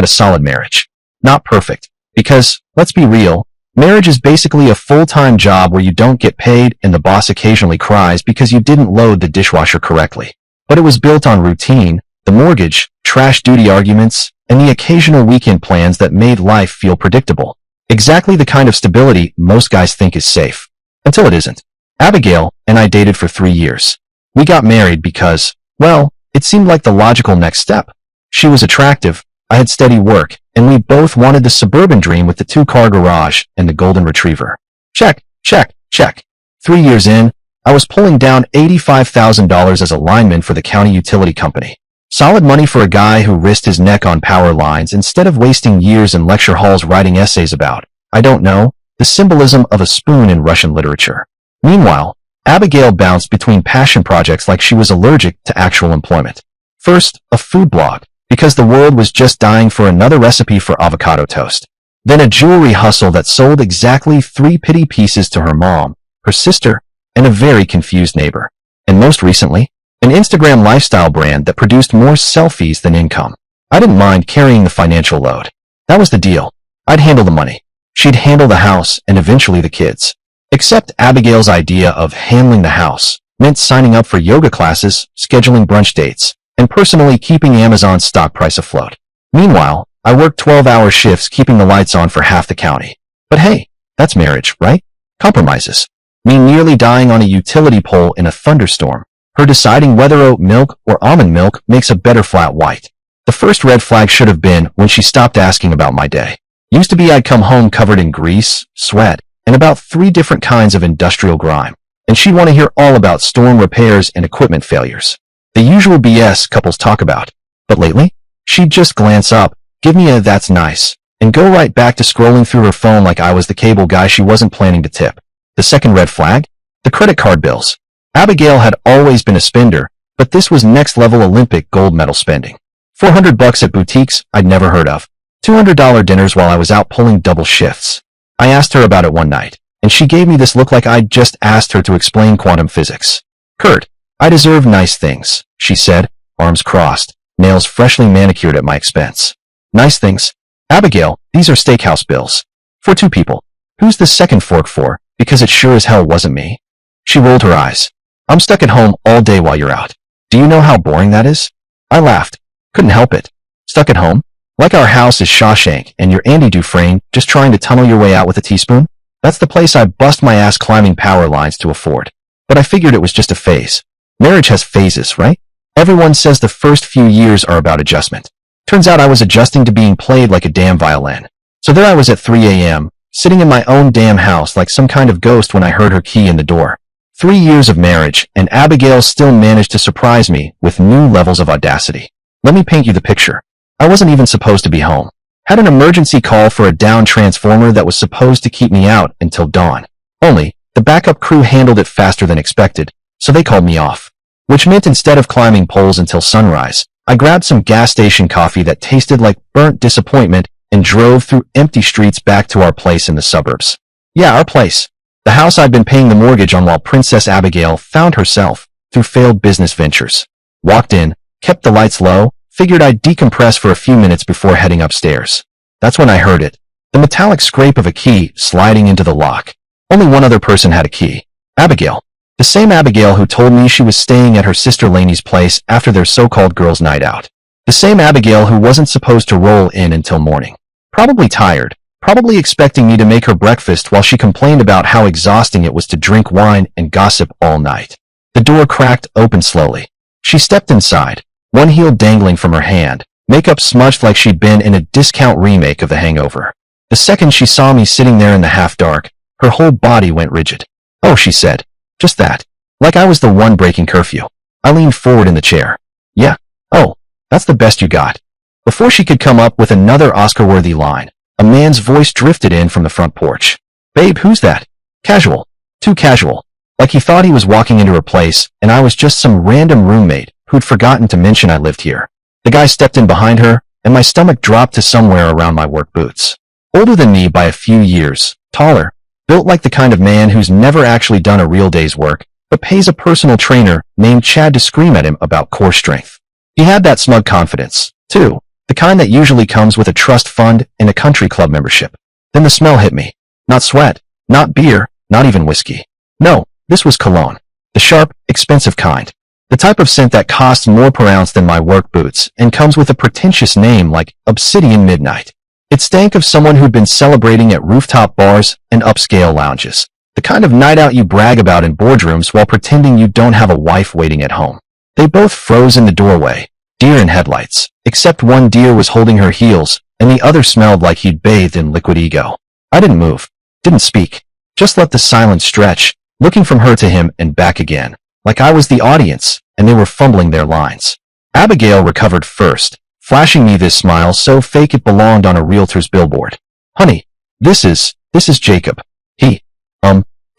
had a solid marriage. Not perfect. Because, let's be real, marriage is basically a full-time job where you don't get paid and the boss occasionally cries because you didn't load the dishwasher correctly. But it was built on routine, the mortgage, trash duty arguments, and the occasional weekend plans that made life feel predictable. Exactly the kind of stability most guys think is safe. Until it isn't. Abigail and I dated for 3 years. We got married because, well, it seemed like the logical next step. She was attractive, I had steady work, and we both wanted the suburban dream with the 2-car garage and the golden retriever. Check, check, check. 3 years in, I was pulling down $85,000 as a lineman for the county utility company. Solid money for a guy who risked his neck on power lines instead of wasting years in lecture halls writing essays about, I don't know, the symbolism of a spoon in Russian literature. Meanwhile, Abigail bounced between passion projects like she was allergic to actual employment. First, a food blog, because the world was just dying for another recipe for avocado toast. Then a jewelry hustle that sold exactly 3 pity pieces to her mom, her sister, and a very confused neighbor. And most recently, an Instagram lifestyle brand that produced more selfies than income. I didn't mind carrying the financial load. That was the deal. I'd handle the money. She'd handle the house and eventually the kids. Except Abigail's idea of handling the house meant signing up for yoga classes, scheduling brunch dates, and personally keeping Amazon's stock price afloat. Meanwhile, I worked 12-hour shifts keeping the lights on for half the county. But hey, that's marriage, right? Compromises. Me nearly dying on a utility pole in a thunderstorm. Her deciding whether oat milk or almond milk makes a better flat white. The first red flag should have been when she stopped asking about my day. Used to be I'd come home covered in grease, sweat, and about 3 different kinds of industrial grime. And she'd want to hear all about storm repairs and equipment failures. The usual BS couples talk about. But lately, she'd just glance up, give me a "that's nice," and go right back to scrolling through her phone like I was the cable guy she wasn't planning to tip. The second red flag? The credit card bills. Abigail had always been a spender, but this was next-level Olympic gold medal spending. $400 at boutiques I'd never heard of. $200 dinners while I was out pulling double shifts. I asked her about it one night, and she gave me this look like I'd just asked her to explain quantum physics. "Kurt, I deserve nice things," she said, arms crossed, nails freshly manicured at my expense. "Nice things? Abigail, these are steakhouse bills. For 2 people. Who's the second fork for? Because it sure as hell wasn't me." She rolled her eyes. "I'm stuck at home all day while you're out. Do you know how boring that is?" I laughed. Couldn't help it. Stuck at home? Like our house is Shawshank and you're Andy Dufresne just trying to tunnel your way out with a teaspoon? That's the place I bust my ass climbing power lines to afford. But I figured it was just a phase. Marriage has phases, right? Everyone says the first few years are about adjustment. Turns out I was adjusting to being played like a damn violin. So there I was at 3 a.m., sitting in my own damn house like some kind of ghost when I heard her key in the door. 3 years of marriage, and Abigail still managed to surprise me with new levels of audacity. Let me paint you the picture. I wasn't even supposed to be home. Had an emergency call for a down transformer that was supposed to keep me out until dawn. Only, the backup crew handled it faster than expected, so they called me off. Which meant instead of climbing poles until sunrise, I grabbed some gas station coffee that tasted like burnt disappointment and drove through empty streets back to our place in the suburbs. Yeah, our place. The house I'd been paying the mortgage on while Princess Abigail found herself through failed business ventures. Walked in, kept the lights low, figured I'd decompress for a few minutes before heading upstairs. That's when I heard it. The metallic scrape of a key sliding into the lock. Only one other person had a key. Abigail. The same Abigail who told me she was staying at her sister Lainey's place after their so-called girls' night out. The same Abigail who wasn't supposed to roll in until morning. Probably tired. Probably expecting me to make her breakfast while she complained about how exhausting it was to drink wine and gossip all night. The door cracked open slowly. She stepped inside, one heel dangling from her hand, makeup smudged like she'd been in a discount remake of The Hangover. The second she saw me sitting there in the half-dark, her whole body went rigid. "Oh," she said. Just that. Like I was the one breaking curfew. I leaned forward in the chair. "Yeah. Oh, that's the best you got." Before she could come up with another Oscar-worthy line, a man's voice drifted in from the front porch. "Babe, who's that?" Casual. Too casual. Like he thought he was walking into her place, and I was just some random roommate who'd forgotten to mention I lived here. The guy stepped in behind her, and my stomach dropped to somewhere around my work boots. Older than me by a few years, taller, built like the kind of man who's never actually done a real day's work, but pays a personal trainer named Chad to scream at him about core strength. He had that smug confidence, too. The kind that usually comes with a trust fund and a country club membership. Then the smell hit me. Not sweat, not beer, not even whiskey. No, this was cologne. The sharp, expensive kind. The type of scent that costs more per ounce than my work boots and comes with a pretentious name like Obsidian Midnight. It stank of someone who'd been celebrating at rooftop bars and upscale lounges. The kind of night out you brag about in boardrooms while pretending you don't have a wife waiting at home. They both froze in the doorway, deer in headlights, except one deer was holding her heels and the other smelled like he'd bathed in liquid ego. I didn't move, didn't speak, just let the silence stretch, looking from her to him and back again, like I was the audience and they were fumbling their lines. Abigail recovered first, flashing me this smile so fake it belonged on a realtor's billboard. Honey, this is Jacob. He,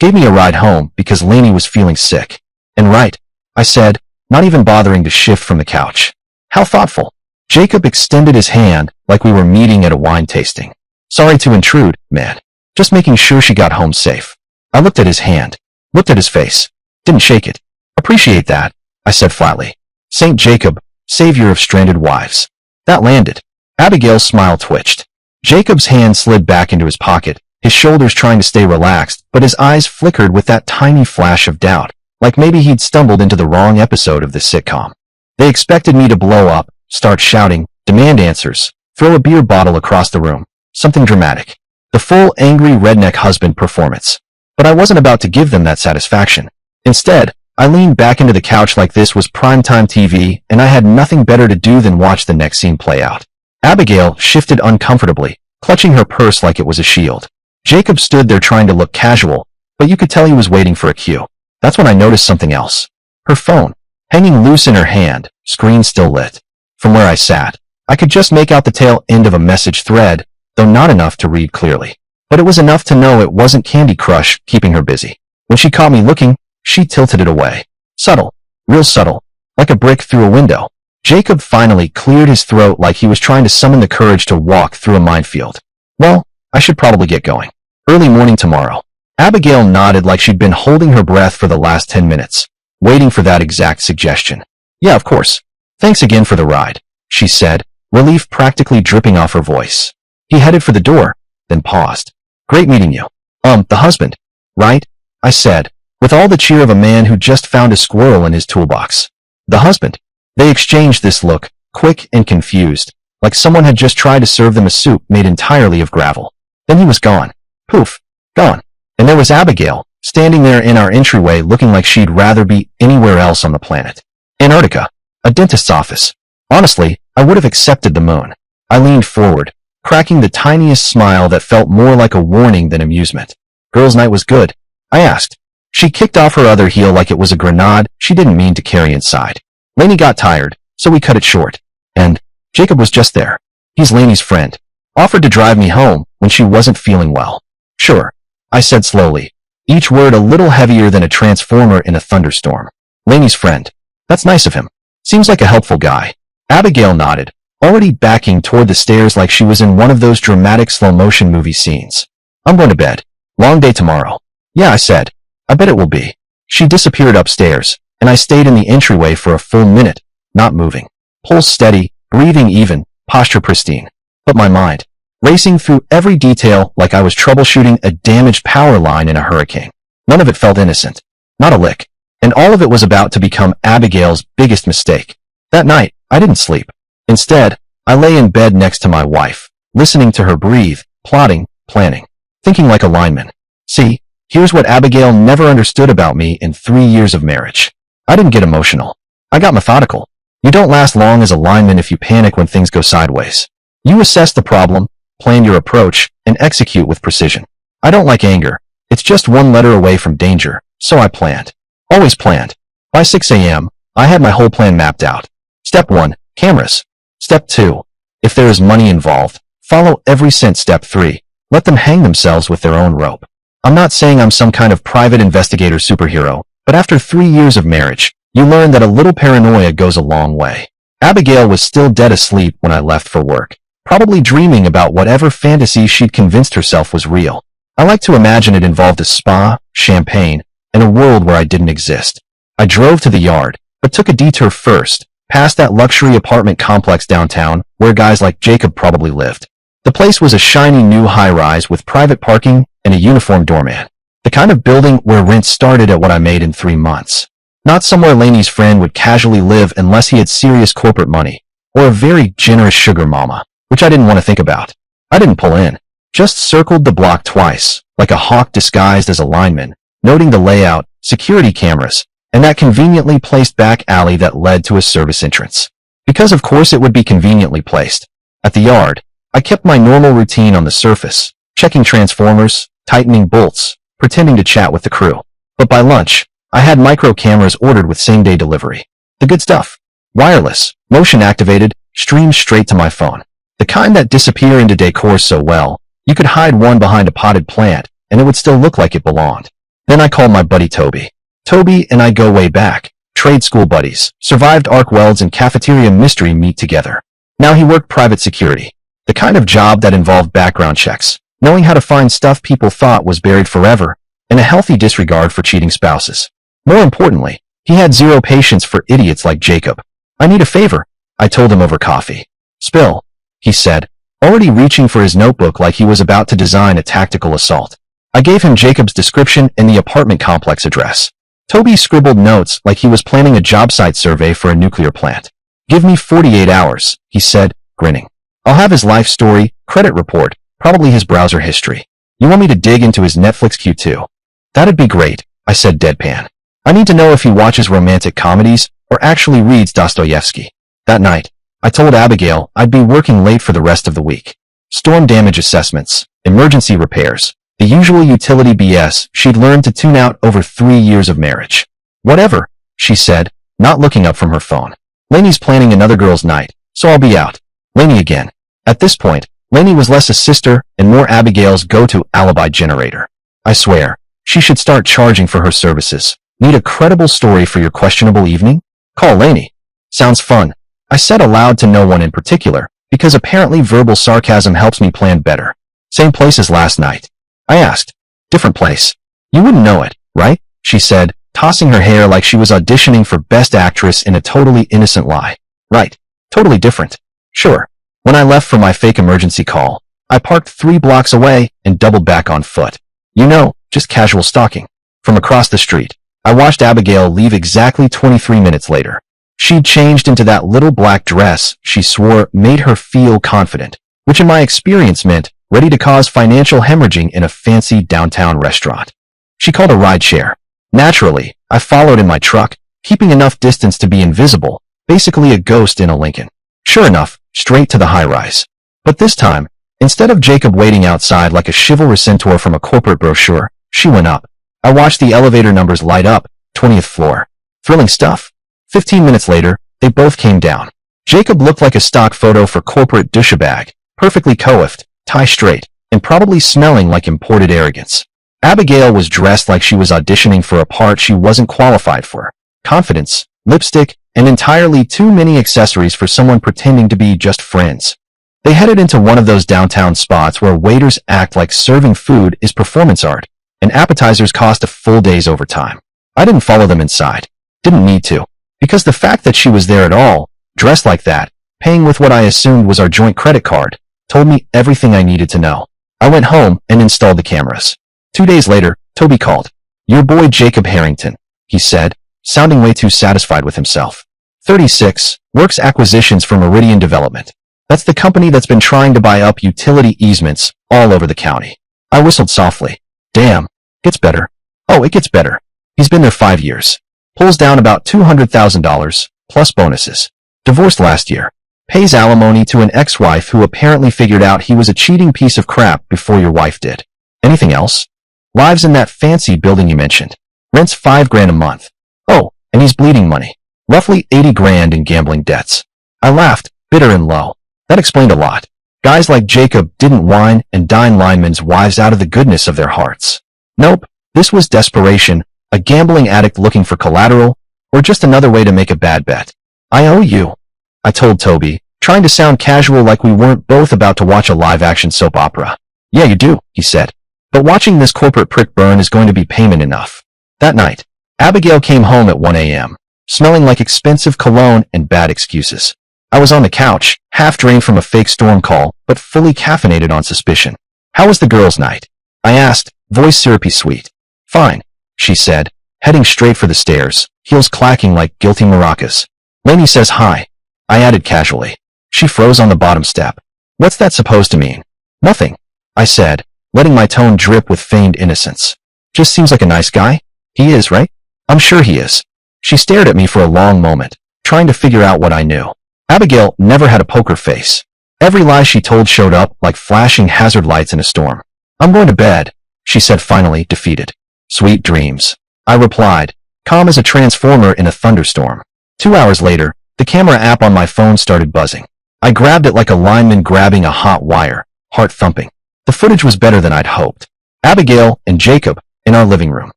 gave me a ride home because Lainey was feeling sick. And right, I said, not even bothering to shift from the couch. How thoughtful. Jacob extended his hand like we were meeting at a wine tasting. Sorry to intrude, man. Just making sure she got home safe. I looked at his hand, looked at his face, didn't shake it. Appreciate that, I said flatly. Saint Jacob, savior of stranded wives. That landed. Abigail's smile twitched. Jacob's hand slid back into his pocket, his shoulders trying to stay relaxed, but his eyes flickered with that tiny flash of doubt, like maybe he'd stumbled into the wrong episode of the sitcom. They expected me to blow up, start shouting, demand answers, throw a beer bottle across the room, something dramatic. The full angry redneck husband performance. But I wasn't about to give them that satisfaction. Instead, I leaned back into the couch like this was primetime TV and I had nothing better to do than watch the next scene play out. Abigail shifted uncomfortably, clutching her purse like it was a shield. Jacob stood there trying to look casual, but you could tell he was waiting for a cue. That's when I noticed something else. Her phone, hanging loose in her hand, screen still lit. From where I sat, I could just make out the tail end of a message thread, though not enough to read clearly. But it was enough to know it wasn't Candy Crush keeping her busy. When she caught me looking, she tilted it away. Subtle, real subtle, like a brick through a window. Jacob finally cleared his throat like he was trying to summon the courage to walk through a minefield. Well, I should probably get going. Early morning tomorrow. Abigail nodded like she'd been holding her breath for the last 10 minutes, waiting for that exact suggestion. Yeah, of course. Thanks again for the ride, she said, relief practically dripping off her voice. He headed for the door, then paused. Great meeting you. The husband, right? I said, with all the cheer of a man who just found a squirrel in his toolbox. The husband. They exchanged this look, quick and confused, like someone had just tried to serve them a soup made entirely of gravel. Then he was gone. Poof. Gone. And there was Abigail, standing there in our entryway looking like she'd rather be anywhere else on the planet. Antarctica. A dentist's office. Honestly, I would have accepted the moon. I leaned forward, cracking the tiniest smile that felt more like a warning than amusement. Girls' night was good? I asked. She kicked off her other heel like it was a grenade she didn't mean to carry inside. Lainey got tired, so we cut it short. And Jacob was just there. He's Lainey's friend. Offered to drive me home when she wasn't feeling well. Sure, I said slowly, each word a little heavier than a transformer in a thunderstorm. Lainey's friend. That's nice of him. Seems like a helpful guy. Abigail nodded, already backing toward the stairs like she was in one of those dramatic slow-motion movie scenes. I'm going to bed. Long day tomorrow. Yeah, I said. I bet it will be. She disappeared upstairs, and I stayed in the entryway for a full minute, not moving. Pulse steady, breathing even, posture pristine. But my mind, racing through every detail like I was troubleshooting a damaged power line in a hurricane. None of it felt innocent. Not a lick. And all of it was about to become Abigail's biggest mistake. That night, I didn't sleep. Instead, I lay in bed next to my wife, listening to her breathe, plotting, planning, thinking like a lineman. See, here's what Abigail never understood about me in 3 years of marriage. I didn't get emotional. I got methodical. You don't last long as a lineman if you panic when things go sideways. You assess the problem, plan your approach, and execute with precision. I don't like anger. It's just one letter away from danger, so I planned. Always planned. By 6 a.m., I had my whole plan mapped out. Step 1, cameras. Step 2, if there is money involved, follow every cent. Step 3, let them hang themselves with their own rope. I'm not saying I'm some kind of private investigator superhero, but after 3 years of marriage, you learn that a little paranoia goes a long way. Abigail was still dead asleep when I left for work, probably dreaming about whatever fantasy she'd convinced herself was real. I like to imagine it involved a spa, champagne, and a world where I didn't exist. I drove to the yard, but took a detour first, past that luxury apartment complex downtown where guys like Jacob probably lived. The place was a shiny new high-rise with private parking and a uniformed doorman. The kind of building where rent started at what I made in 3 months. Not somewhere Laney's friend would casually live unless he had serious corporate money, or a very generous sugar mama, which I didn't want to think about. I didn't pull in, just circled the block twice, like a hawk disguised as a lineman, noting the layout, security cameras, and that conveniently placed back alley that led to a service entrance. Because of course it would be conveniently placed. At the yard, I kept my normal routine on the surface, checking transformers, tightening bolts, pretending to chat with the crew. But by lunch, I had micro cameras ordered with same-day delivery. The good stuff. Wireless, motion-activated, streamed straight to my phone. The kind that disappear into decor so well, you could hide one behind a potted plant, and it would still look like it belonged. Then I called my buddy Toby. Toby and I go way back. Trade school buddies, survived arc welds and cafeteria mystery meet together. Now he worked private security. The kind of job that involved background checks, knowing how to find stuff people thought was buried forever, and a healthy disregard for cheating spouses. More importantly, he had zero patience for idiots like Jacob. I need a favor, I told him over coffee. Spill, he said, already reaching for his notebook like he was about to design a tactical assault. I gave him Jacob's description and the apartment complex address. Toby scribbled notes like he was planning a job site survey for a nuclear plant. Give me 48 hours, he said, grinning. I'll have his life story, credit report, probably his browser history. You want me to dig into his Netflix queue too? That'd be great, I said deadpan. I need to know if he watches romantic comedies or actually reads Dostoevsky. That night, I told Abigail I'd be working late for the rest of the week. Storm damage assessments, emergency repairs, the usual utility BS she'd learned to tune out over 3 years of marriage. Whatever, she said, not looking up from her phone. Laney's planning another girl's night, so I'll be out. Laney again. At this point, Laney was less a sister and more Abigail's go-to alibi generator. I swear, she should start charging for her services. Need a credible story for your questionable evening? Call Laney. Sounds fun. I said aloud to no one in particular, because apparently verbal sarcasm helps me plan better. Same place as last night. I asked. Different place. You wouldn't know it, right? She said, tossing her hair like she was auditioning for Best Actress in a totally innocent lie. Right. Totally different. Sure. When I left for my fake emergency call, I parked 3 blocks away and doubled back on foot. You know, just casual stalking. From across the street, I watched Abigail leave exactly 23 minutes later. She'd changed into that little black dress she swore made her feel confident, which in my experience meant ready to cause financial hemorrhaging in a fancy downtown restaurant. She called a rideshare. Naturally, I followed in my truck, keeping enough distance to be invisible, basically a ghost in a Lincoln. Sure enough, straight to the high-rise. But this time, instead of Jacob waiting outside like a chivalrous centaur from a corporate brochure, she went up. I watched the elevator numbers light up, 20th floor. Thrilling stuff. 15 minutes later, they both came down. Jacob looked like a stock photo for corporate douchebag, perfectly coiffed, tie straight, and probably smelling like imported arrogance. Abigail was dressed like she was auditioning for a part she wasn't qualified for. Confidence, lipstick, and entirely too many accessories for someone pretending to be just friends. They headed into one of those downtown spots where waiters act like serving food is performance art, and appetizers cost a full day's overtime. I didn't follow them inside. Didn't need to. Because the fact that she was there at all, dressed like that, paying with what I assumed was our joint credit card, told me everything I needed to know. I went home and installed the cameras. 2 days later, Toby called. Your boy Jacob Harrington, he said, sounding way too satisfied with himself. 36, works acquisitions for Meridian Development. That's the company that's been trying to buy up utility easements all over the county. I whistled softly. Damn, gets better. Oh, it gets better. He's been there 5 years. Pulls down about $200,000, plus bonuses. Divorced last year. Pays alimony to an ex-wife who apparently figured out he was a cheating piece of crap before your wife did. Anything else? Lives in that fancy building you mentioned. Rents $5,000 a month. Oh, and he's bleeding money. Roughly $80,000 in gambling debts. I laughed, bitter and low. That explained a lot. Guys like Jacob didn't wine and dine linemen's wives out of the goodness of their hearts. Nope, this was desperation, a gambling addict looking for collateral, or just another way to make a bad bet. I owe you, I told Toby, trying to sound casual like we weren't both about to watch a live-action soap opera. Yeah, you do, he said. But watching this corporate prick burn is going to be payment enough. That night, Abigail came home at 1 a.m. smelling like expensive cologne and bad excuses. I was on the couch, half drained from a fake storm call, but fully caffeinated on suspicion. How was the girls' night? I asked, voice syrupy sweet. Fine, she said, heading straight for the stairs, heels clacking like guilty maracas. Lainey says hi. I added casually. She froze on the bottom step. What's that supposed to mean? Nothing, I said, letting my tone drip with feigned innocence. Just seems like a nice guy. He is, right? I'm sure he is. She stared at me for a long moment, trying to figure out what I knew. Abigail never had a poker face. Every lie she told showed up like flashing hazard lights in a storm. I'm going to bed, she said finally, defeated. Sweet dreams, I replied, calm as a transformer in a thunderstorm. 2 hours later, the camera app on my phone started buzzing. I grabbed it like a lineman grabbing a hot wire, heart thumping. The footage was better than I'd hoped. Abigail and Jacob in our living room,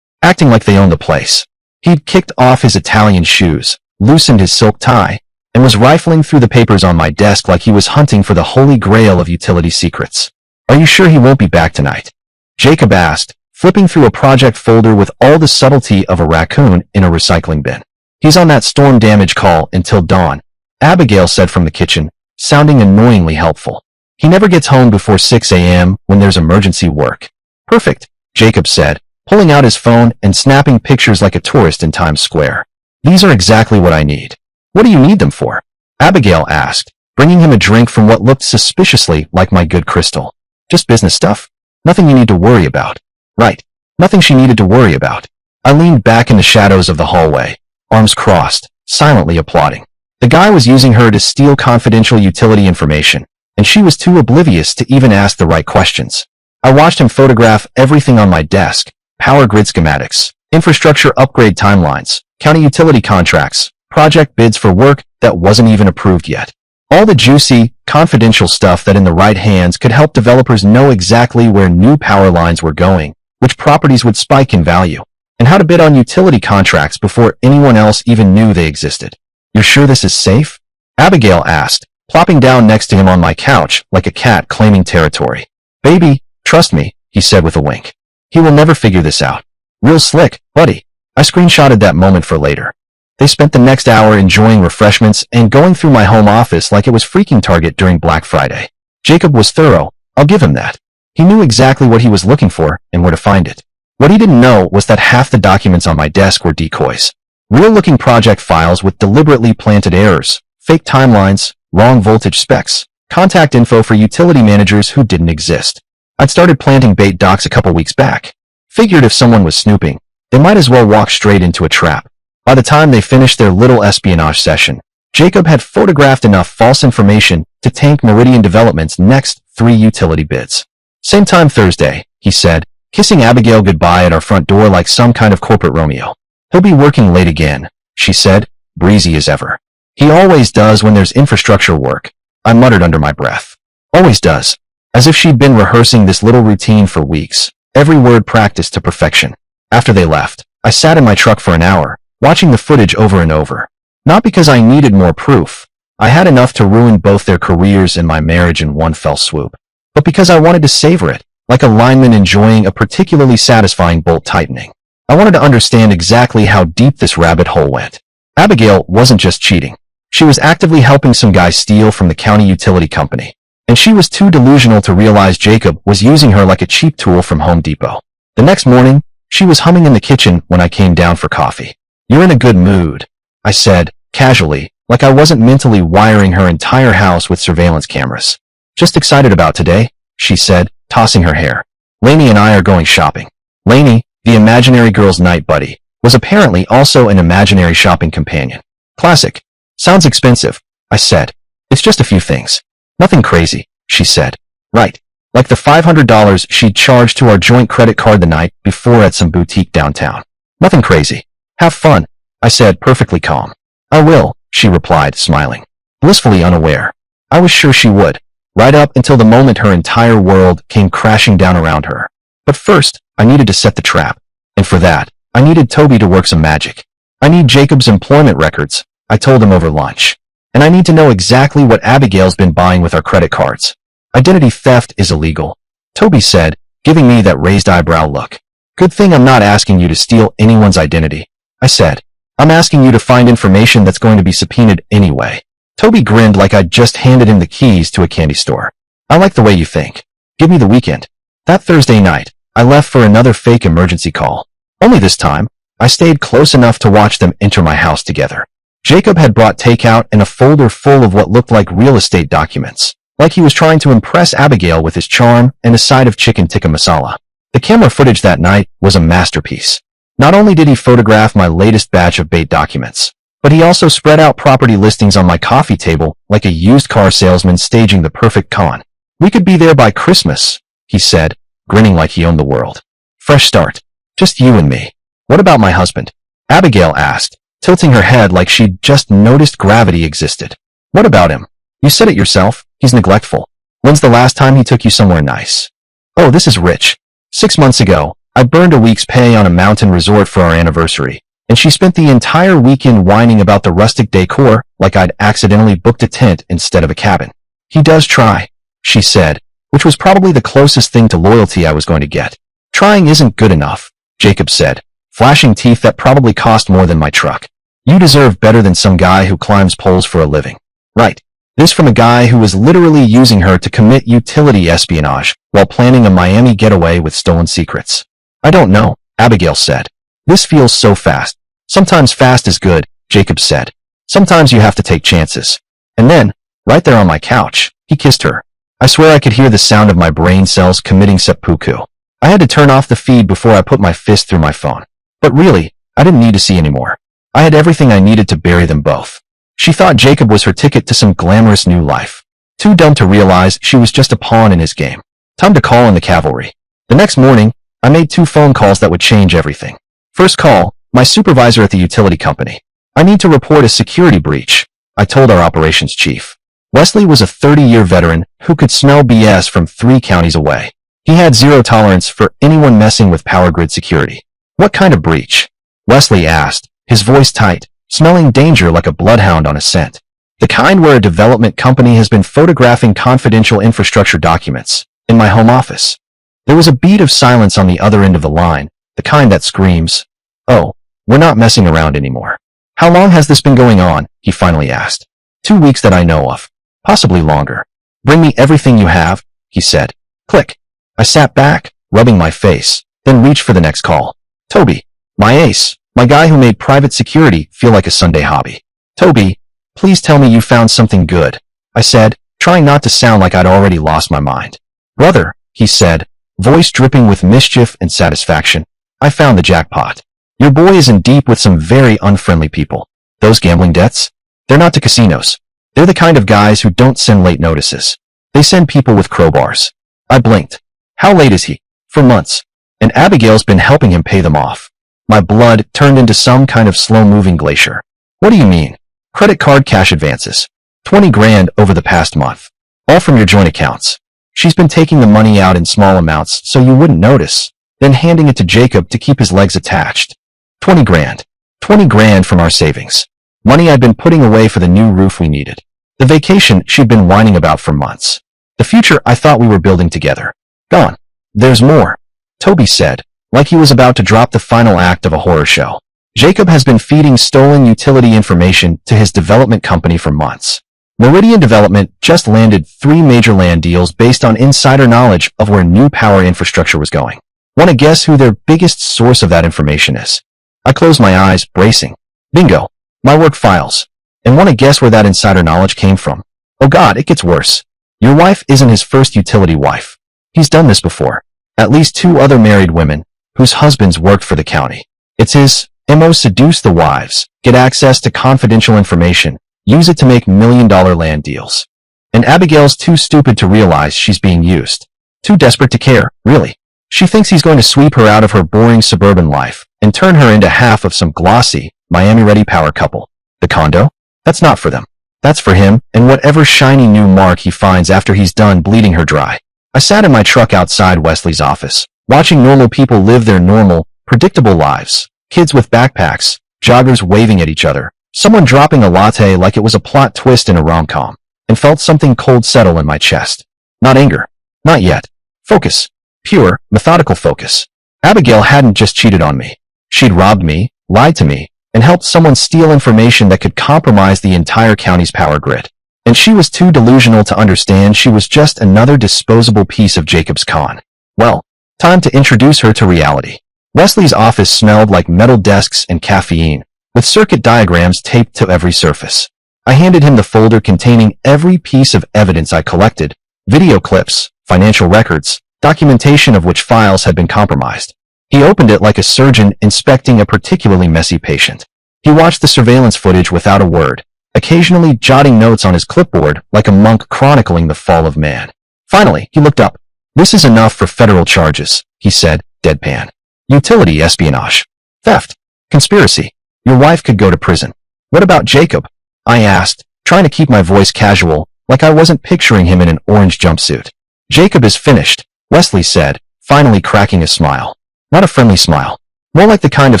acting like they owned the place. He'd kicked off his Italian shoes, loosened his silk tie, and was rifling through the papers on my desk like he was hunting for the holy grail of utility secrets. Are you sure he won't be back tonight? Jacob asked, flipping through a project folder with all the subtlety of a raccoon in a recycling bin. He's on that storm damage call until dawn, Abigail said from the kitchen, sounding annoyingly helpful. He never gets home before 6 a.m. when there's emergency work. Perfect, Jacob said, pulling out his phone and snapping pictures like a tourist in Times Square. These are exactly what I need. What do you need them for? Abigail asked, bringing him a drink from what looked suspiciously like my good crystal. Just business stuff? Nothing you need to worry about. Right. Nothing she needed to worry about. I leaned back in the shadows of the hallway, arms crossed, silently applauding. The guy was using her to steal confidential utility information, and she was too oblivious to even ask the right questions. I watched him photograph everything on my desk, power grid schematics, infrastructure upgrade timelines, county utility contracts, project bids for work that wasn't even approved yet. All the juicy, confidential stuff that in the right hands could help developers know exactly where new power lines were going, which properties would spike in value, and how to bid on utility contracts before anyone else even knew they existed. You're sure this is safe? Abigail asked, plopping down next to him on my couch like a cat claiming territory. Baby, trust me, he said with a wink. He will never figure this out. Real slick, buddy. I screenshotted that moment for later. They spent the next hour enjoying refreshments and going through my home office like it was freaking Target during Black Friday. Jacob was thorough, I'll give him that. He knew exactly what he was looking for and where to find it. What he didn't know was that half the documents on my desk were decoys. Real-looking project files with deliberately planted errors, fake timelines, wrong voltage specs, contact info for utility managers who didn't exist. I'd started planting bait docs a couple weeks back. Figured if someone was snooping, they might as well walk straight into a trap. By the time they finished their little espionage session, Jacob had photographed enough false information to tank Meridian Development's next 3 utility bids. Same time Thursday, he said, kissing Abigail goodbye at our front door like some kind of corporate Romeo. He'll be working late again, she said, breezy as ever. He always does when there's infrastructure work, I muttered under my breath. Always does. As if she'd been rehearsing this little routine for weeks, every word practiced to perfection. After they left, I sat in my truck for an hour, watching the footage over and over. Not because I needed more proof. I had enough to ruin both their careers and my marriage in one fell swoop. But because I wanted to savor it, like a lineman enjoying a particularly satisfying bolt tightening. I wanted to understand exactly how deep this rabbit hole went. Abigail wasn't just cheating. She was actively helping some guy steal from the county utility company. And she was too delusional to realize Jacob was using her like a cheap tool from Home Depot. The next morning, she was humming in the kitchen when I came down for coffee. You're in a good mood, I said, casually, like I wasn't mentally wiring her entire house with surveillance cameras. Just excited about today, she said, tossing her hair. Lainey and I are going shopping. Lainey, the imaginary girl's night buddy, was apparently also an imaginary shopping companion. Classic. Sounds expensive, I said. It's just a few things. Nothing crazy, she said. Right. Like the $500 she'd charged to our joint credit card the night before at some boutique downtown. Nothing crazy. Have fun, I said, perfectly calm. I will, she replied, smiling. Blissfully unaware. I was sure she would. Right up until the moment her entire world came crashing down around her. But first, I needed to set the trap. And for that, I needed Toby to work some magic. I need Jacob's employment records, I told him over lunch. And I need to know exactly what Abigail's been buying with our credit cards. Identity theft is illegal, Toby said, giving me that raised eyebrow look. Good thing I'm not asking you to steal anyone's identity, I said. I'm asking you to find information that's going to be subpoenaed anyway. Toby grinned like I'd just handed him the keys to a candy store. I like the way you think. Give me the weekend. That Thursday night, I left for another fake emergency call. Only this time, I stayed close enough to watch them enter my house together. Jacob had brought takeout and a folder full of what looked like real estate documents, like he was trying to impress Abigail with his charm and a side of chicken tikka masala. The camera footage that night was a masterpiece. Not only did he photograph my latest batch of bait documents, but he also spread out property listings on my coffee table like a used car salesman staging the perfect con. We could be there by Christmas, he said, grinning like he owned the world. Fresh start. Just you and me. What about my husband? Abigail asked, tilting her head like she'd just noticed gravity existed. What about him? You said it yourself, he's neglectful. When's the last time he took you somewhere nice? Oh, this is rich. 6 months ago, I burned a week's pay on a mountain resort for our anniversary, and she spent the entire weekend whining about the rustic decor like I'd accidentally booked a tent instead of a cabin. He does try, she said, which was probably the closest thing to loyalty I was going to get. Trying isn't good enough, Jacob said, flashing teeth that probably cost more than my truck. You deserve better than some guy who climbs poles for a living. Right. This from a guy who was literally using her to commit utility espionage while planning a Miami getaway with stolen secrets. I don't know, Abigail said. This feels so fast. Sometimes fast is good, Jacob said. Sometimes you have to take chances. And then, right there on my couch, he kissed her. I swear I could hear the sound of my brain cells committing seppuku. I had to turn off the feed before I put my fist through my phone. But really, I didn't need to see anymore. I had everything I needed to bury them both. She thought Jacob was her ticket to some glamorous new life. Too dumb to realize she was just a pawn in his game. Time to call in the cavalry. The next morning, I made 2 phone calls that would change everything. First call, my supervisor at the utility company. I need to report a security breach, I told our operations chief. Wesley was a 30-year veteran who could smell BS from 3 counties away. He had zero tolerance for anyone messing with power grid security. What kind of breach? Wesley asked, his voice tight, smelling danger like a bloodhound on a scent. The kind where a development company has been photographing confidential infrastructure documents in my home office. There was a beat of silence on the other end of the line, the kind that screams, "Oh, we're not messing around anymore." How long has this been going on? He finally asked. 2 weeks that I know of. Possibly longer. Bring me everything you have, he said. Click. I sat back, rubbing my face, then reached for the next call. Toby, my ace, my guy who made private security feel like a Sunday hobby. Toby, please tell me you found something good, I said, trying not to sound like I'd already lost my mind. Brother, he said, voice dripping with mischief and satisfaction, I found the jackpot. Your boy is in deep with some very unfriendly people. Those gambling debts? They're not to casinos. They're the kind of guys who don't send late notices. They send people with crowbars. I blinked. How late is he? For months. And Abigail's been helping him pay them off. My blood turned into some kind of slow-moving glacier. What do you mean? Credit card cash advances. 20 grand over the past month. All from your joint accounts. She's been taking the money out in small amounts so you wouldn't notice, then handing it to Jacob to keep his legs attached. 20 grand. 20 grand from our savings. Money I'd been putting away for the new roof we needed. The vacation she'd been whining about for months. The future I thought we were building together. Gone. There's more, Toby said, like he was about to drop the final act of a horror show. Jacob has been feeding stolen utility information to his development company for months. Meridian Development just landed 3 major land deals based on insider knowledge of where new power infrastructure was going. Want to guess who their biggest source of that information is? I closed my eyes, bracing. Bingo. My work files. And want to guess where that insider knowledge came from? Oh God, it gets worse. Your wife isn't his first utility wife. He's done this before. At least 2 other married women, whose husbands worked for the county. It's his MO: seduce the wives, get access to confidential information, use it to make million-dollar land deals. And Abigail's too stupid to realize she's being used. Too desperate to care, really. She thinks he's going to sweep her out of her boring suburban life and turn her into half of some glossy, Miami-ready power couple. The condo? That's not for them. That's for him and whatever shiny new mark he finds after he's done bleeding her dry. I sat in my truck outside Wesley's office, watching normal people live their normal, predictable lives. Kids with backpacks, joggers waving at each other, someone dropping a latte like it was a plot twist in a rom-com, and felt something cold settle in my chest. Not anger. Not yet. Focus. Pure, methodical focus. Abigail hadn't just cheated on me. She'd robbed me, lied to me, and helped someone steal information that could compromise the entire county's power grid. And she was too delusional to understand she was just another disposable piece of Jacob's con. Well, time to introduce her to reality. Wesley's office smelled like metal desks and caffeine, with circuit diagrams taped to every surface. I handed him the folder containing every piece of evidence I collected, video clips, financial records, documentation of which files had been compromised. He opened it like a surgeon inspecting a particularly messy patient. He watched the surveillance footage without a word, occasionally jotting notes on his clipboard like a monk chronicling the fall of man. Finally, he looked up. "This is enough for federal charges," he said, deadpan. "Utility espionage. Theft. Conspiracy. Your wife could go to prison." "What about Jacob?" I asked, trying to keep my voice casual, like I wasn't picturing him in an orange jumpsuit. "Jacob is finished," Wesley said, finally cracking a smile. Not a friendly smile. More like the kind of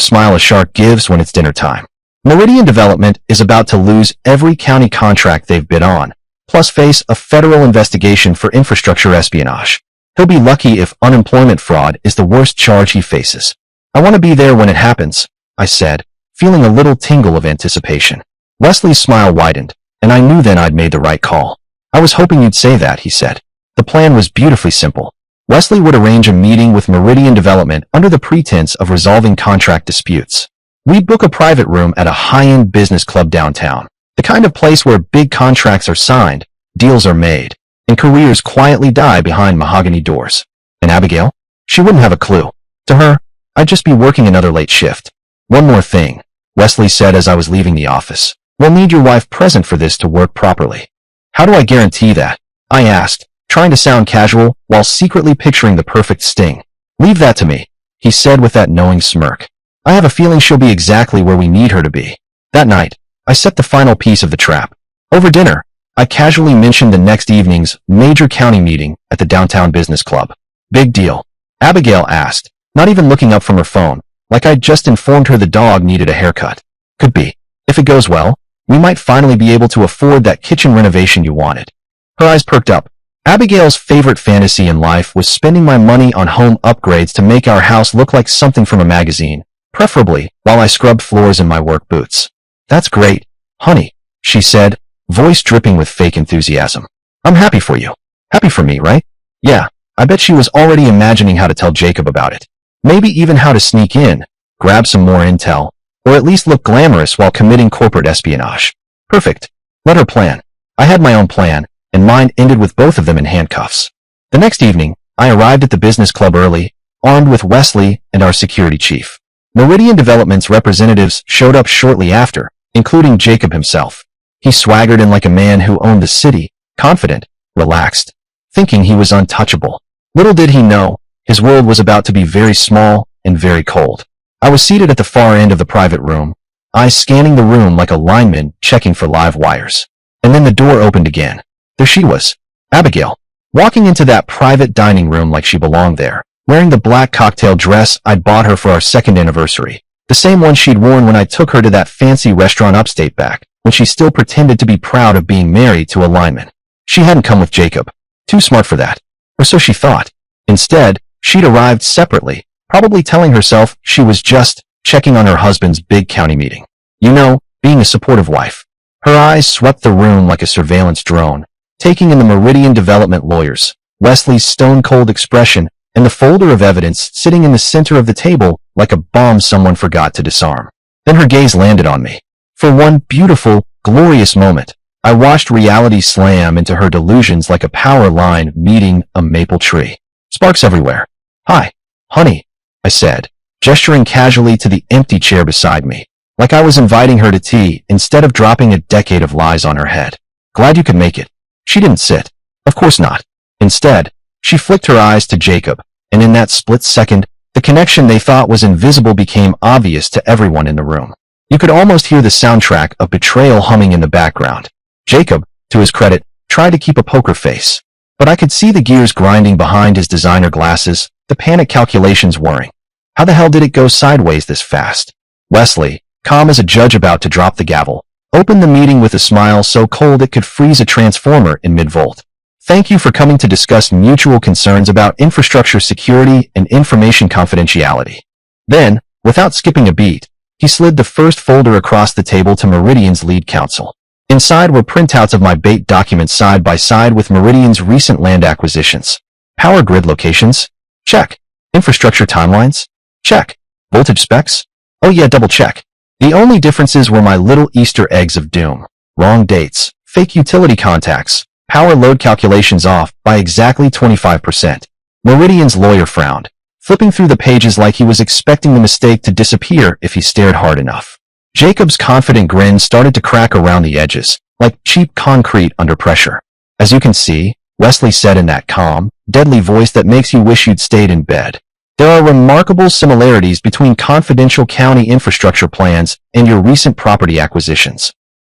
smile a shark gives when it's dinner time. Meridian Development is about to lose every county contract they've bid on, plus face a federal investigation for infrastructure espionage. He'll be lucky if unemployment fraud is the worst charge he faces. "I want to be there when it happens," I said, feeling a little tingle of anticipation. Wesley's smile widened, and I knew then I'd made the right call. "I was hoping you'd say that," he said. The plan was beautifully simple. Wesley would arrange a meeting with Meridian Development under the pretense of resolving contract disputes. We'd book a private room at a high-end business club downtown, the kind of place where big contracts are signed, deals are made, and careers quietly die behind mahogany doors. And Abigail? She wouldn't have a clue. To her, I'd just be working another late shift. "One more thing," Wesley said as I was leaving the office. "We'll need your wife present for this to work properly." "How do I guarantee that?" I asked, trying to sound casual while secretly picturing the perfect sting. "Leave that to me," he said with that knowing smirk. "I have a feeling she'll be exactly where we need her to be." That night, I set the final piece of the trap. Over dinner, I casually mentioned the next evening's major county meeting at the downtown business club. "Big deal?" Abigail asked, not even looking up from her phone, like I'd just informed her the dog needed a haircut. "Could be. If it goes well, we might finally be able to afford that kitchen renovation you wanted." Her eyes perked up. Abigail's favorite fantasy in life was spending my money on home upgrades to make our house look like something from a magazine, preferably while I scrubbed floors in my work boots. "That's great, honey," she said, voice dripping with fake enthusiasm. "I'm happy for you. Happy for me, right?" Yeah, I bet she was already imagining how to tell Jacob about it. Maybe even how to sneak in, grab some more intel, or at least look glamorous while committing corporate espionage. Perfect. Let her plan. I had my own plan, and mine ended with both of them in handcuffs. The next evening, I arrived at the business club early, armed with Wesley and our security chief. Meridian Development's representatives showed up shortly after, including Jacob himself. He swaggered in like a man who owned the city, confident, relaxed, thinking he was untouchable. Little did he know, his world was about to be very small and very cold. I was seated at the far end of the private room, eyes scanning the room like a lineman checking for live wires. And then the door opened again. There she was, Abigail, walking into that private dining room like she belonged there, wearing the black cocktail dress I'd bought her for our second anniversary, the same one she'd worn when I took her to that fancy restaurant upstate back, when she still pretended to be proud of being married to a lineman. She hadn't come with Jacob. Too smart for that. Or so she thought. Instead, she'd arrived separately, probably telling herself she was just checking on her husband's big county meeting. You know, being a supportive wife. Her eyes swept the room like a surveillance drone, taking in the Meridian Development lawyers, Wesley's stone-cold expression, and the folder of evidence sitting in the center of the table like a bomb someone forgot to disarm. Then her gaze landed on me. For one beautiful, glorious moment, I watched reality slam into her delusions like a power line meeting a maple tree. Sparks everywhere. "Hi, honey," I said, gesturing casually to the empty chair beside me, like I was inviting her to tea instead of dropping a decade of lies on her head. "Glad you could make it." She didn't sit. Of course not. Instead, she flicked her eyes to Jacob, and in that split second, the connection they thought was invisible became obvious to everyone in the room. You could almost hear the soundtrack of betrayal humming in the background. Jacob, to his credit, tried to keep a poker face, but I could see the gears grinding behind his designer glasses, the panic calculations whirring. How the hell did it go sideways this fast? Wesley, calm as a judge about to drop the gavel, opened the meeting with a smile so cold it could freeze a transformer in mid-volt. "Thank you for coming to discuss mutual concerns about infrastructure security and information confidentiality." Then, without skipping a beat, He slid the first folder across the table to Meridian's lead counsel. Inside were printouts of my bait documents side by side with Meridian's recent land acquisitions. Power grid locations? Check. Infrastructure timelines? Check. Voltage specs? Oh yeah, double check. The only differences were my little Easter eggs of doom. Wrong dates, fake utility contacts, power load calculations off by exactly 25%. Meridian's lawyer frowned, flipping through the pages like he was expecting the mistake to disappear if he stared hard enough. Jacob's confident grin started to crack around the edges, like cheap concrete under pressure. As you can see, Wesley said in that calm, deadly voice that makes you wish you'd stayed in bed, there are remarkable similarities between confidential county infrastructure plans and your recent property acquisitions.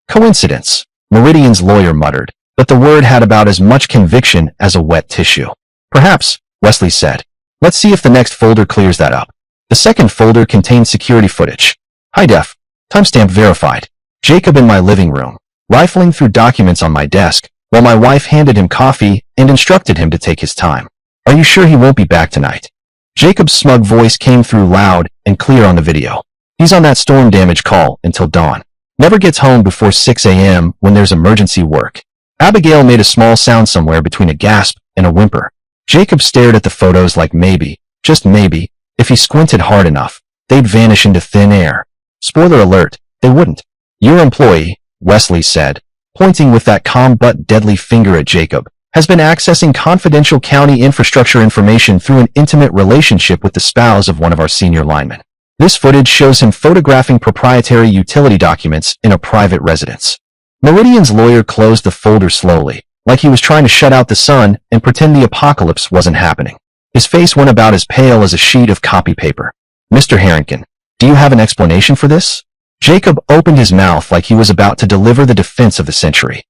Coincidence, Meridian's lawyer muttered, but the word had about as much conviction as a wet tissue. Perhaps, Wesley said. Let's see if the next folder clears that up. The second folder contained security footage. High def. Timestamp verified. Jacob in my living room, rifling through documents on my desk, while my wife handed him coffee and instructed him to take his time. Are you sure he won't be back tonight? Jacob's smug voice came through loud and clear on the video. He's on that storm damage call until dawn. Never gets home before 6 a.m. when there's emergency work. Abigail made a small sound somewhere between a gasp and a whimper. Jacob stared at the photos like maybe, just maybe, if he squinted hard enough, they'd vanish into thin air. Spoiler alert, they wouldn't. Your employee, Wesley said, pointing with that calm but deadly finger at Jacob, has been accessing confidential county infrastructure information through an intimate relationship with the spouse of one of our senior linemen. This footage shows him photographing proprietary utility documents in a private residence. Meridian's lawyer closed the folder slowly, like he was trying to shut out the sun and pretend the apocalypse wasn't happening. His face went about as pale as a sheet of copy paper. Mr. Harrington, do you have an explanation for this? Jacob opened his mouth like he was about to deliver the defense of the century.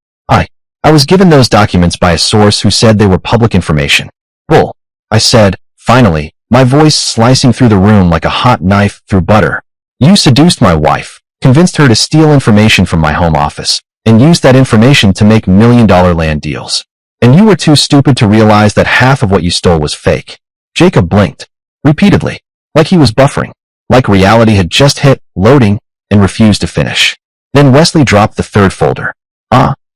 I was given those documents by a source who said they were public information. Bull, I said, finally, my voice slicing through the room like a hot knife through butter. You seduced my wife, convinced her to steal information from my home office, and used that information to make million-dollar land deals. And you were too stupid to realize that half of what you stole was fake. Jacob blinked, repeatedly, like he was buffering, like reality had just hit loading and refused to finish. Then Wesley dropped the third folder.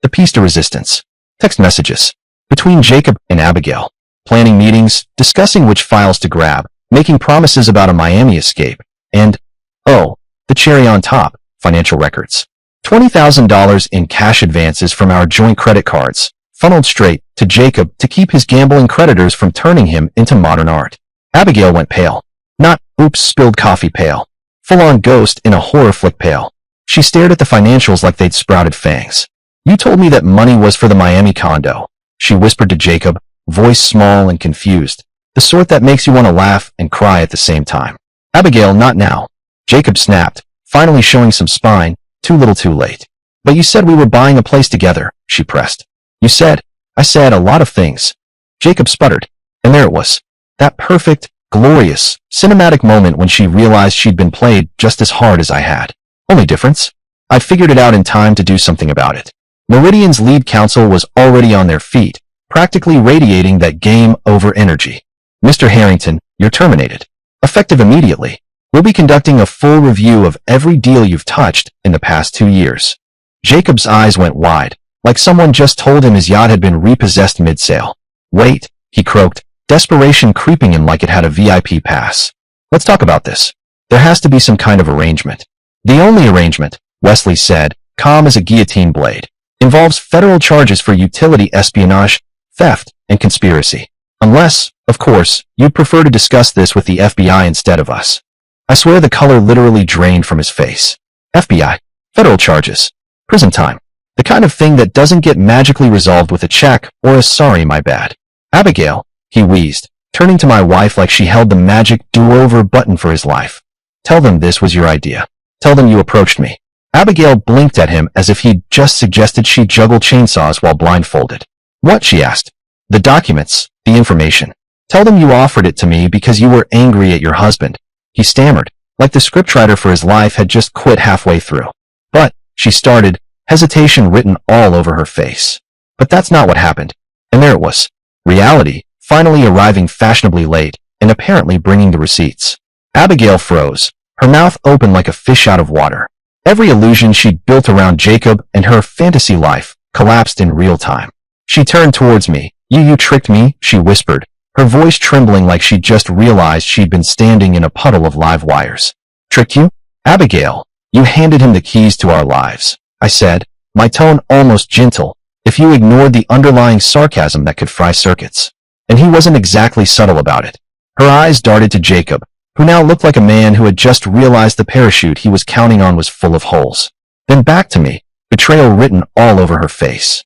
The piece de resistance. Text messages. Between Jacob and Abigail. Planning meetings, discussing which files to grab, making promises about a Miami escape, and, oh, the cherry on top, financial records. $20,000 in cash advances from our joint credit cards, funneled straight to Jacob to keep his gambling creditors from turning him into modern art. Abigail went pale. Not, oops, spilled coffee pale. Full-on ghost in a horror flick pale. She stared at the financials like they'd sprouted fangs. You told me that money was for the Miami condo, she whispered to Jacob, voice small and confused, the sort that makes you want to laugh and cry at the same time. Abigail, not now. Jacob snapped, finally showing some spine, too little too late. But you said we were buying a place together, she pressed. You said, I said a lot of things. Jacob sputtered, and there it was. That perfect, glorious, cinematic moment when she realized she'd been played just as hard as I had. Only difference? I'd figured it out in time to do something about it. Meridian's lead counsel was already on their feet, practically radiating that game-over energy. Mr. Harrington, you're terminated. Effective immediately. We'll be conducting a full review of every deal you've touched in the past 2 years. Jacob's eyes went wide, like someone just told him his yacht had been repossessed mid-sail. Wait, he croaked, desperation creeping in like it had a VIP pass. Let's talk about this. There has to be some kind of arrangement. The only arrangement, Wesley said, calm as a guillotine blade, involves federal charges for utility espionage, theft, and conspiracy. Unless, of course, you'd prefer to discuss this with the FBI instead of us. I swear the color literally drained from his face. FBI, federal charges, prison time, the kind of thing that doesn't get magically resolved with a check or a sorry my bad. Abigail, he wheezed, turning to my wife like she held the magic do-over button for his life. Tell them this was your idea. Tell them you approached me. Abigail blinked at him as if he'd just suggested she juggle chainsaws while blindfolded. What? She asked. The documents, the information. Tell them you offered it to me because you were angry at your husband. He stammered, like the scriptwriter for his life had just quit halfway through. But, she started, hesitation written all over her face. But that's not what happened. And there it was. Reality, finally arriving fashionably late, and apparently bringing the receipts. Abigail froze, her mouth open like a fish out of water. Every illusion she'd built around Jacob and her fantasy life collapsed in real time. She turned towards me. You tricked me, she whispered, her voice trembling like she'd just realized she'd been standing in a puddle of live wires. Tricked you? Abigail, you handed him the keys to our lives, I said, my tone almost gentle, if you ignored the underlying sarcasm that could fry circuits. And he wasn't exactly subtle about it. Her eyes darted to Jacob, who now looked like a man who had just realized the parachute he was counting on was full of holes. Then back to me, betrayal written all over her face.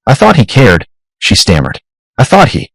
I thought he cared, she stammered. I thought he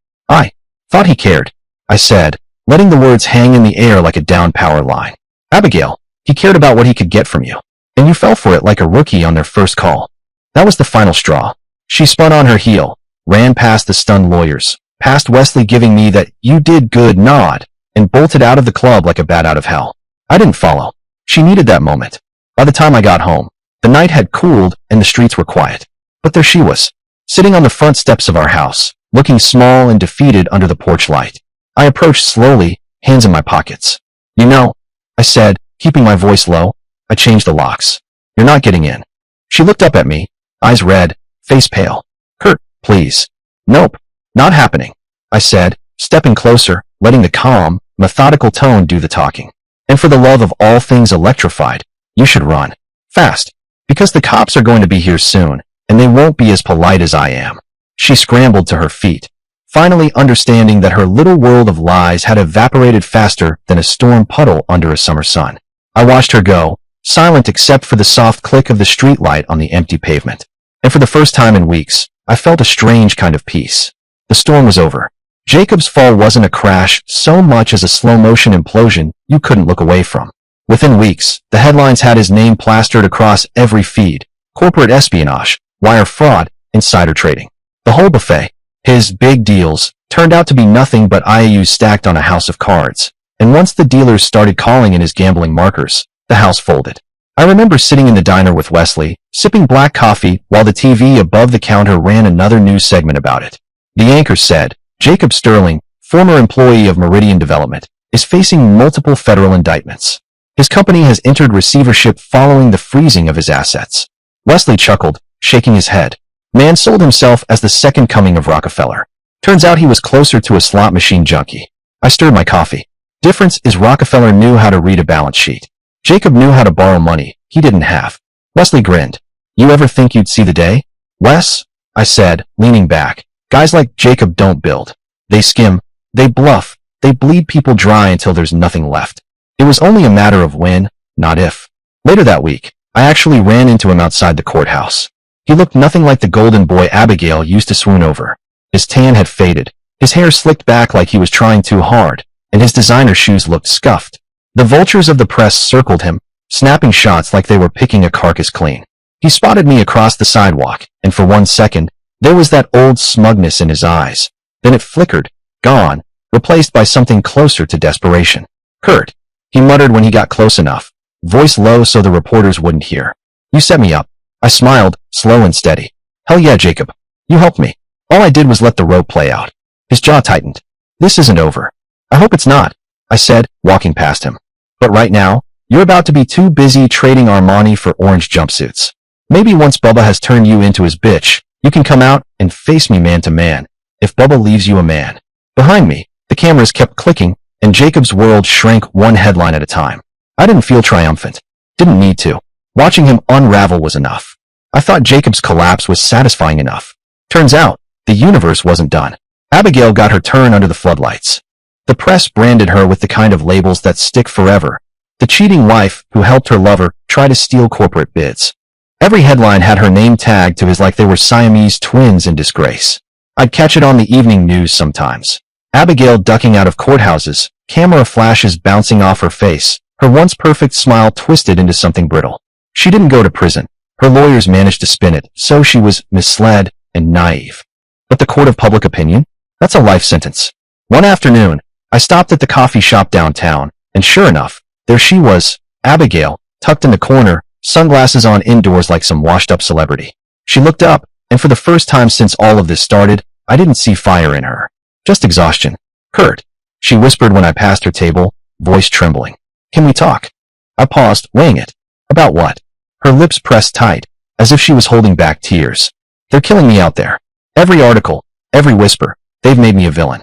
cared, I said, letting the words hang in the air like a down power line. Abigail, he cared about what he could get from you, and you fell for it like a rookie on their first call. That was the final straw. She spun on her heel, ran past the stunned lawyers, past Wesley giving me that you did good nod, and bolted out of the club like a bat out of hell. I didn't follow. She needed that moment. By the time I got home, the night had cooled and the streets were quiet. But there she was, sitting on the front steps of our house, looking small and defeated under the porch light. I approached slowly, hands in my pockets. You know, I said, keeping my voice low, I changed the locks. You're not getting in. She looked up at me, eyes red, face pale. Kurt, please. Nope, not happening, I said, stepping closer, letting the calm, methodical tone do the talking. And for the love of all things electrified, you should run. Fast. Because the cops are going to be here soon, and they won't be as polite as I am. She scrambled to her feet, finally understanding that her little world of lies had evaporated faster than a storm puddle under a summer sun. I watched her go, silent except for the soft click of the streetlight on the empty pavement. And for the first time in weeks, I felt a strange kind of peace. The storm was over. Jacob's fall wasn't a crash so much as a slow-motion implosion you couldn't look away from. Within weeks, the headlines had his name plastered across every feed: corporate espionage, wire fraud, insider trading. The whole buffet, his big deals, turned out to be nothing but IOUs stacked on a house of cards. And once the dealers started calling in his gambling markers, the house folded. I remember sitting in the diner with Wesley, sipping black coffee while the TV above the counter ran another news segment about it. The anchor said, Jacob Sterling, former employee of Meridian Development, is facing multiple federal indictments. His company has entered receivership following the freezing of his assets. Wesley chuckled, shaking his head. Man sold himself as the second coming of Rockefeller. Turns out he was closer to a slot machine junkie. I stirred my coffee. Difference is Rockefeller knew how to read a balance sheet. Jacob knew how to borrow money he didn't have. Wesley grinned. You ever think you'd see the day? Wes, I said, leaning back. Guys like Jacob don't build. They skim, they bluff, they bleed people dry until there's nothing left. It was only a matter of when, not if. Later that week, I actually ran into him outside the courthouse. He looked nothing like the golden boy Abigail used to swoon over. His tan had faded, his hair slicked back like he was trying too hard, and his designer shoes looked scuffed. The vultures of the press circled him, snapping shots like they were picking a carcass clean. He spotted me across the sidewalk, and for 1 second, there was that old smugness in his eyes. Then it flickered, gone, replaced by something closer to desperation. Kurt, he muttered when he got close enough, voice low so the reporters wouldn't hear. You set me up. I smiled, slow and steady. Hell yeah, Jacob. You helped me. All I did was let the rope play out. His jaw tightened. This isn't over. I hope it's not, I said, walking past him. But right now, you're about to be too busy trading Armani for orange jumpsuits. Maybe once Bubba has turned you into his bitch, you can come out and face me man to man, if Bubba leaves you a man. Behind me, the cameras kept clicking, and Jacob's world shrank one headline at a time. I didn't feel triumphant. Didn't need to. Watching him unravel was enough. I thought Jacob's collapse was satisfying enough. Turns out, the universe wasn't done. Abigail got her turn under the floodlights. The press branded her with the kind of labels that stick forever. The cheating wife who helped her lover try to steal corporate bids. Every headline had her name tagged to his like they were Siamese twins in disgrace. I'd catch it on the evening news sometimes. Abigail ducking out of courthouses, camera flashes bouncing off her face, her once perfect smile twisted into something brittle. She didn't go to prison. Her lawyers managed to spin it, so she was misled and naive. But the court of public opinion? That's a life sentence. One afternoon, I stopped at the coffee shop downtown, and sure enough, there she was, Abigail, tucked in the corner, sunglasses on indoors like some washed-up celebrity. She looked up, and for the first time since all of this started, I didn't see fire in her. Just exhaustion. Kurt, she whispered when I passed her table, voice trembling. Can we talk? I paused, weighing it. About what? Her lips pressed tight, as if she was holding back tears. They're killing me out there. Every article, every whisper, they've made me a villain.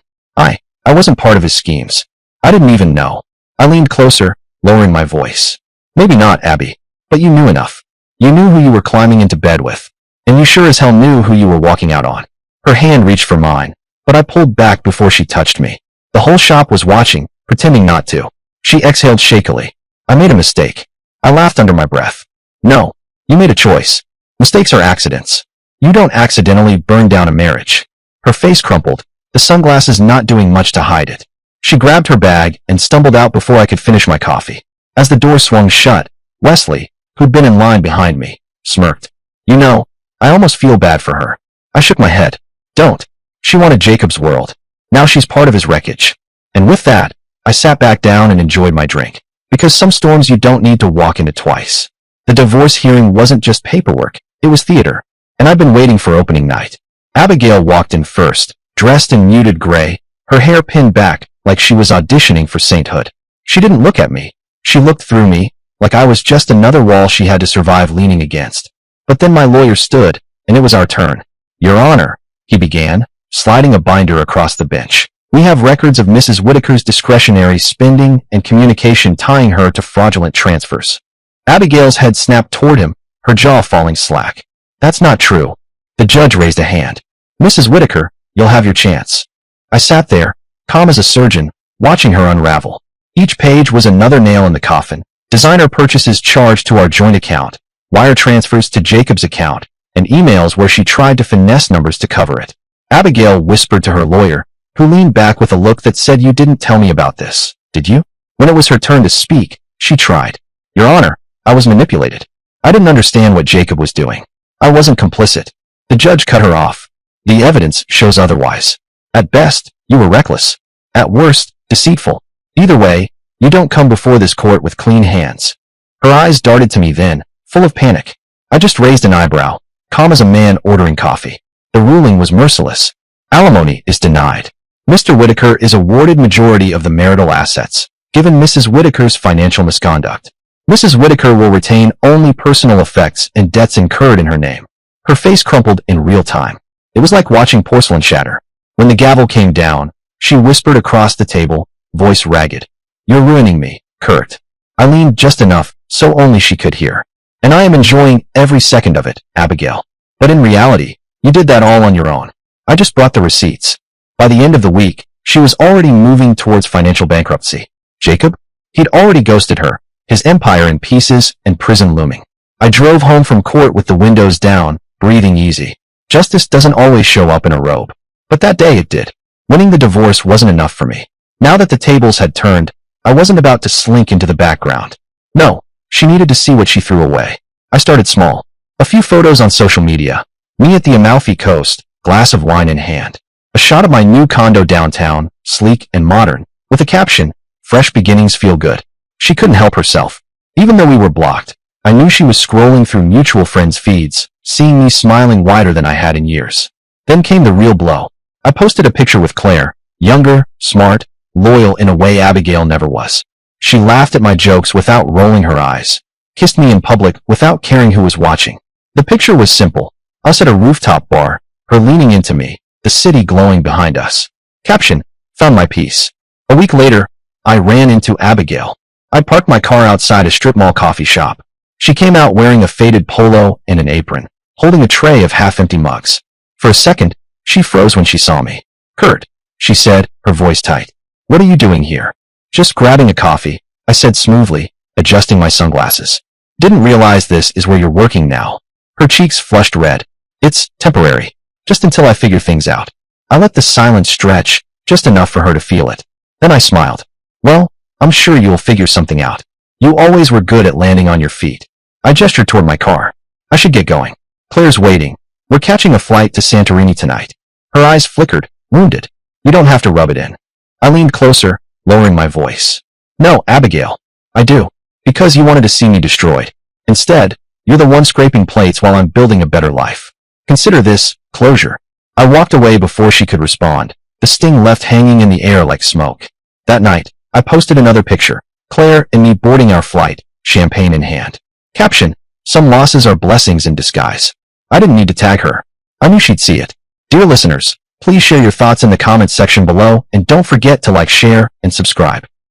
I wasn't part of his schemes. I didn't even know. I leaned closer, lowering my voice. Maybe not, Abby, but you knew enough. You knew who you were climbing into bed with, and you sure as hell knew who you were walking out on. Her hand reached for mine, but I pulled back before she touched me. The whole shop was watching, pretending not to. She exhaled shakily. I made a mistake. I laughed under my breath. No, you made a choice. Mistakes are accidents. You don't accidentally burn down a marriage. Her face crumpled, the sunglasses not doing much to hide it. She grabbed her bag and stumbled out before I could finish my coffee. As the door swung shut, Wesley, who'd been in line behind me, smirked. You know, I almost feel bad for her. I shook my head. Don't. She wanted Jacob's world. Now she's part of his wreckage. And with that, I sat back down and enjoyed my drink. Because some storms you don't need to walk into twice. The divorce hearing wasn't just paperwork, it was theater. And I've been waiting for opening night. Abigail walked in first, dressed in muted gray, her hair pinned back like she was auditioning for sainthood. She didn't look at me. She looked through me, like I was just another wall she had to survive leaning against. But then my lawyer stood, and it was our turn. Your Honor, he began, sliding a binder across the bench. We have records of Mrs. Whitaker's discretionary spending and communication tying her to fraudulent transfers. Abigail's head snapped toward him, her jaw falling slack. That's not true. The judge raised a hand. Mrs. Whitaker, you'll have your chance. I sat there, calm as a surgeon, watching her unravel. Each page was another nail in the coffin. Designer purchases charged to our joint account, wire transfers to Jacob's account, and emails where she tried to finesse numbers to cover it. Abigail whispered to her lawyer, who leaned back with a look that said, you didn't tell me about this, did you? When it was her turn to speak, she tried. Your Honor, I was manipulated. I didn't understand what Jacob was doing. I wasn't complicit. The judge cut her off. The evidence shows otherwise. At best, you were reckless. At worst, deceitful. Either way, you don't come before this court with clean hands. Her eyes darted to me then, full of panic. I just raised an eyebrow, calm as a man ordering coffee. The ruling was merciless. Alimony is denied. Mr. Whitaker is awarded majority of the marital assets, given Mrs. Whitaker's financial misconduct. Mrs. Whitaker will retain only personal effects and debts incurred in her name. Her face crumpled in real time. It was like watching porcelain shatter. When the gavel came down, she whispered across the table, voice ragged. You're ruining me, Kurt. I leaned just enough, so only she could hear. And I am enjoying every second of it, Abigail. But in reality, you did that all on your own. I just brought the receipts. By the end of the week, she was already moving towards financial bankruptcy. Jacob? He'd already ghosted her, his empire in pieces and prison looming. I drove home from court with the windows down, breathing easy. Justice doesn't always show up in a robe. But that day it did. Winning the divorce wasn't enough for me. Now that the tables had turned, I wasn't about to slink into the background. No, she needed to see what she threw away. I started small. A few photos on social media. Me at the Amalfi Coast, glass of wine in hand. A shot of my new condo downtown, sleek and modern, with a caption, fresh beginnings feel good. She couldn't help herself. Even though we were blocked, I knew she was scrolling through mutual friends' feeds, seeing me smiling wider than I had in years. Then came the real blow. I posted a picture with Claire, younger, smart, loyal in a way Abigail never was. She laughed at my jokes without rolling her eyes, kissed me in public without caring who was watching. The picture was simple. Us at a rooftop bar, her leaning into me, the city glowing behind us. Caption, found my peace. A week later, I ran into Abigail. I parked my car outside a strip mall coffee shop. She came out wearing a faded polo and an apron, holding a tray of half-empty mugs. For a second, she froze when she saw me. Kurt, she said, her voice tight. What are you doing here? Just grabbing a coffee, I said smoothly, adjusting my sunglasses. Didn't realize this is where you're working now. Her cheeks flushed red. It's temporary, just until I figure things out. I let the silence stretch, just enough for her to feel it. Then I smiled. Well, I'm sure you'll figure something out. You always were good at landing on your feet. I gestured toward my car. I should get going. Claire's waiting. We're catching a flight to Santorini tonight. Her eyes flickered, wounded. You don't have to rub it in. I leaned closer, lowering my voice. No, Abigail. I do. Because you wanted to see me destroyed. Instead, you're the one scraping plates while I'm building a better life. Consider this closure. I walked away before she could respond, the sting left hanging in the air like smoke. That night, I posted another picture, Claire and me boarding our flight, champagne in hand. Caption: some losses are blessings in disguise. I didn't need to tag her. I knew she'd see it. Dear listeners, please share your thoughts in the comments section below and don't forget to like, share, and subscribe.